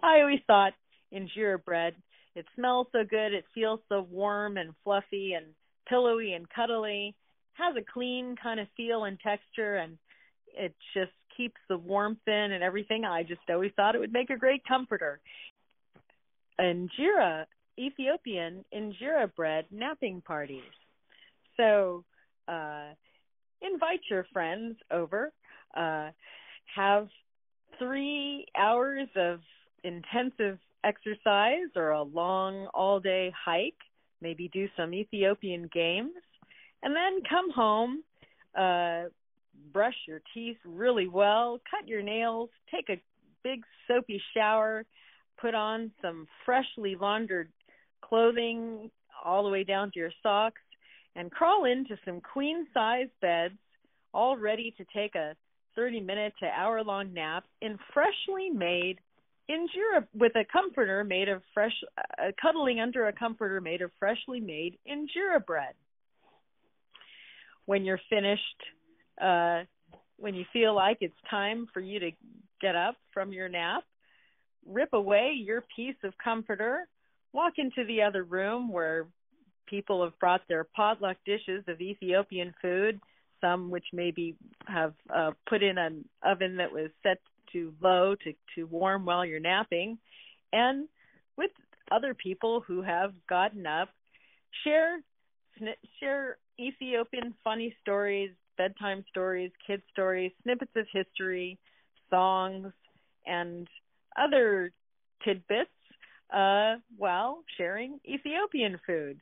I always thought Injera bread, it smells so good, it feels so warm and fluffy and pillowy and cuddly, has a clean kind of feel and texture, and it just keeps the warmth in and everything. I just always thought it would make a great comforter. Ethiopian Injera bread napping parties. So invite your friends over, have 3 hours of intensive exercise or a long all-day hike, maybe do some Ethiopian games, and then come home, brush your teeth really well, cut your nails, take a big soapy shower, put on some freshly laundered clothing all the way down to your socks, and crawl into some queen-size beds, all ready to take a 30-minute to hour-long nap in freshly made Injera, with a comforter made of cuddling under a comforter made of freshly made Injera bread. When you're finished, when you feel like it's time for you to get up from your nap, rip away your piece of comforter, walk into the other room where people have brought their potluck dishes of Ethiopian food, some which maybe have put in an oven that was set to low to warm while you're napping, and with other people who have gotten up, share Ethiopian funny stories, bedtime stories, kid stories, snippets of history, songs, and other tidbits while sharing Ethiopian food.